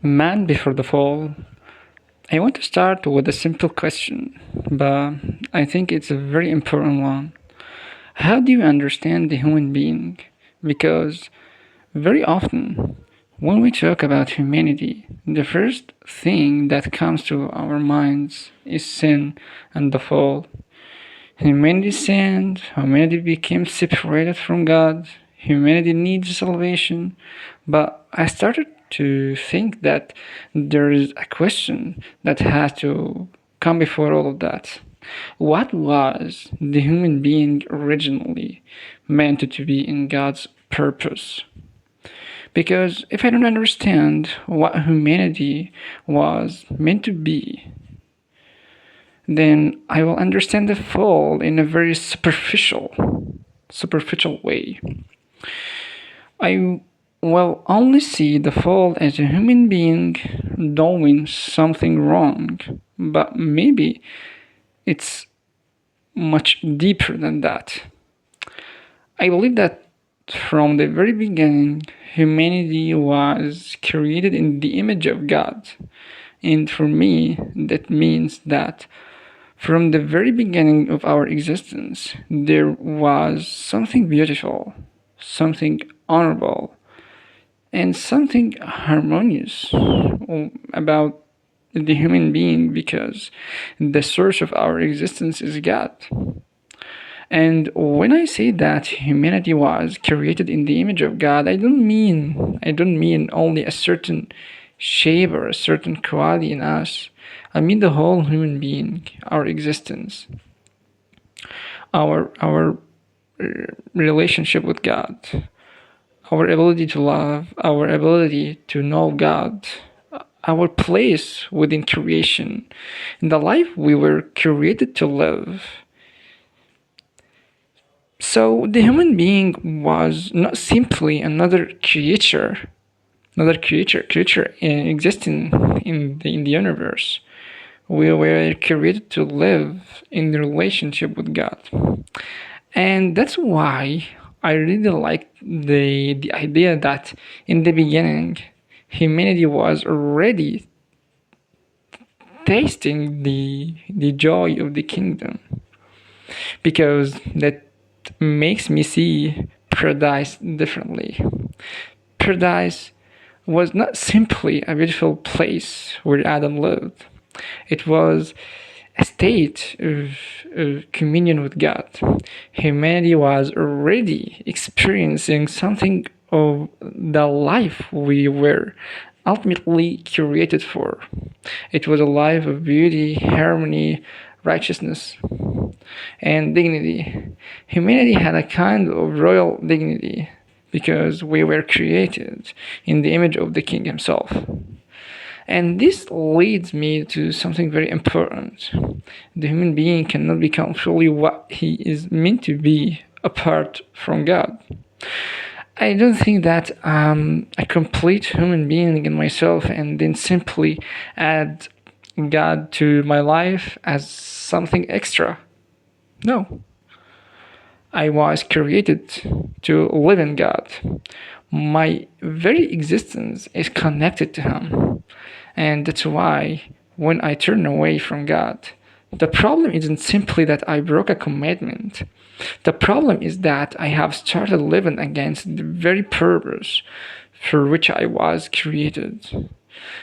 Man before the fall. I want to start with a simple question, but I think it's a very important one. How do you understand the human being? Because very often, when we talk about humanity, the first thing that comes to our minds is sin and the fall. Humanity sinned, humanity became separated from God, humanity needs salvation. But I started to think that there is a question that has to come before all of that. What was the human being originally meant to be in God's purpose? Because if I don't understand what humanity was meant to be, then I will understand the fall in a very superficial way. I will only see the fall as a human being doing something wrong, but maybe it's much deeper than that. I believe that from the very beginning, humanity was created in the image of God. And for me, that means that from the very beginning of our existence, there was something beautiful, something honorable, and something harmonious about the human being because the source of our existence is God. And when I say that humanity was created in the image of God, I don't mean only a certain shape or a certain quality in us. I mean the whole human being, our existence, our relationship with God, our ability to love, our ability to know God, our place within creation, in the life we were created to live. So the human being was not simply another creature existing in the universe. We were created to live in relationship with God, and that's why I really like the idea that in the beginning, humanity was already tasting the joy of the kingdom, because that makes me see paradise differently. Paradise was not simply a beautiful place where Adam lived. It was a state of communion with God. Humanity was already experiencing something of the life we were ultimately created for. It was a life of beauty, harmony, righteousness, and dignity. Humanity had a kind of royal dignity because we were created in the image of the King himself. And this leads me to something very important. The human being cannot become fully what he is meant to be apart from God. I don't think that a complete human being in myself and then simply add God to my life as something extra. No. I was created to live in God. My very existence is connected to Him. And that's why when I turn away from God, the problem isn't simply that I broke a commandment. The problem is that I have started living against the very purpose for which I was created.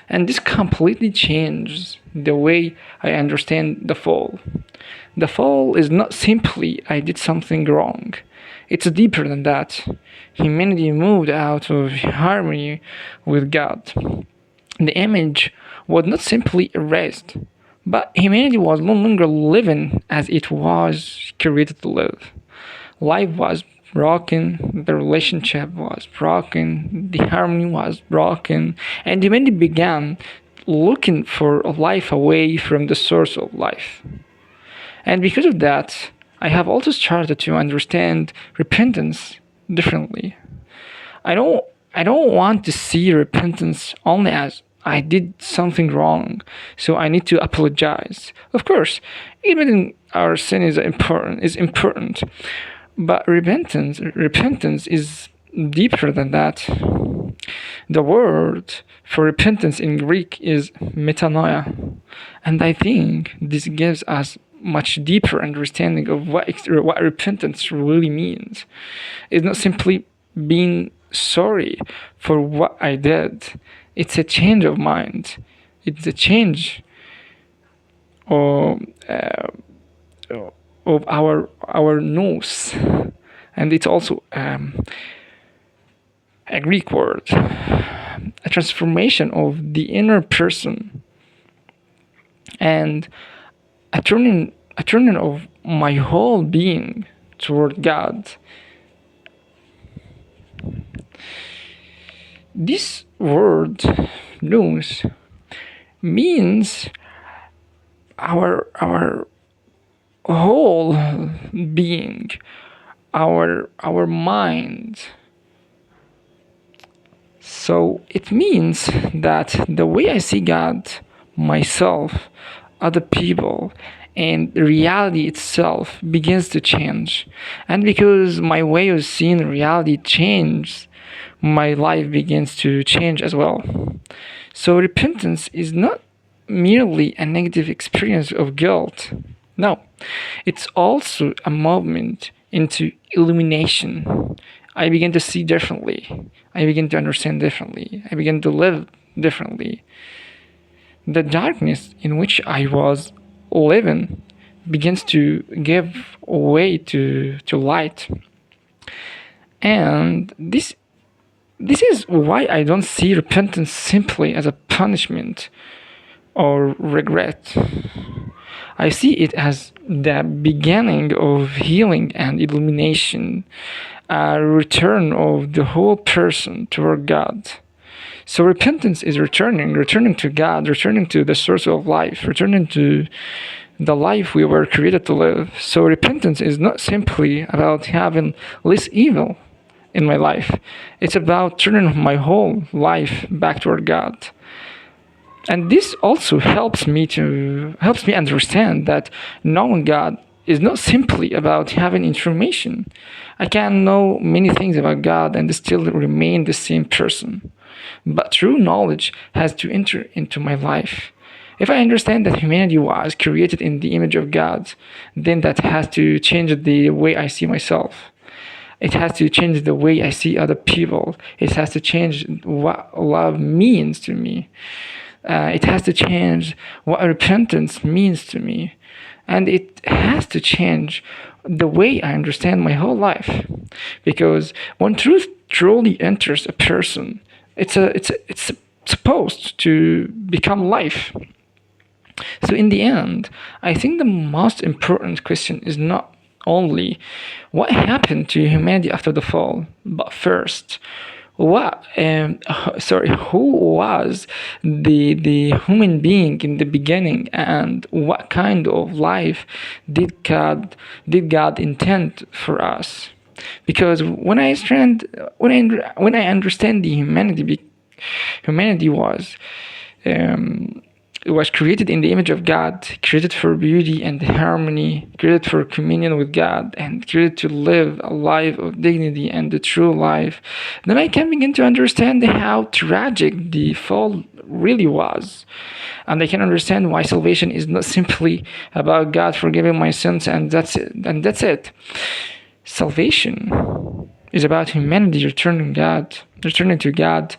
And this completely changes the way I understand the fall. The fall is not simply I did something wrong. It's deeper than that. Humanity moved out of harmony with God. The image was not simply erased, but humanity was no longer living as it was created to live. Life was broken, the relationship was broken, the harmony was broken, and humanity began looking for a life away from the source of life. And because of that, I have also started to understand repentance differently. I don't I don't want to see repentance only as I did something wrong, so I need to apologize. Of course, admitting our sin is important, but repentance is deeper than that. The word for repentance in Greek is metanoia, and I think this gives us much deeper understanding of what repentance really means. It's not simply being sorry for what I did. It's a change of mind. It's a change of, of our nous, and it's also a Greek word, a transformation of the inner person, and a turning of my whole being toward God. This word, nous, means our whole being, our mind. So it means that the way I see God, myself, other people, and reality itself begins to change. And because my way of seeing reality changes, my life begins to change as well. So repentance is not merely a negative experience of guilt. No, it's also a movement into illumination. I begin to see differently. I begin to understand differently. I begin to live differently. The darkness in which I was living begins to give way to light. And this is why I don't see repentance simply as a punishment or regret. I see it as the beginning of healing and illumination, a return of the whole person toward God. So repentance is returning to God, returning to the source of life, returning to the life we were created to live. So repentance is not simply about having less evil in my life. It's about turning my whole life back toward God. And this also helps me understand that knowing God is not simply about having information. I can know many things about God and still remain the same person. But true knowledge has to enter into my life. If I understand that humanity was created in the image of God, then that has to change the way I see myself. It has to change the way I see other people. It has to change what love means to me. It has to change what repentance means to me. And it has to change the way I understand my whole life. Because when truth truly enters a person, it's supposed to become life. So in the end, I think the most important question is not only what happened to humanity after the fall, but first, who was the human being in the beginning, and what kind of life did God intend for us? Because when I understand the humanity was it was created in the image of God, created for beauty and harmony, created for communion with God, and created to live a life of dignity and the true life, then I can begin to understand how tragic the fall really was. And I can understand why salvation is not simply about God forgiving my sins and that's it. Salvation is about humanity returning to God,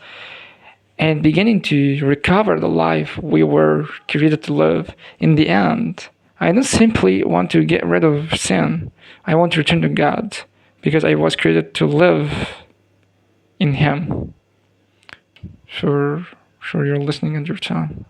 and beginning to recover the life we were created to live. In the end, I don't simply want to get rid of sin. I want to return to God because I was created to live in Him. Sure, you're listening at your time.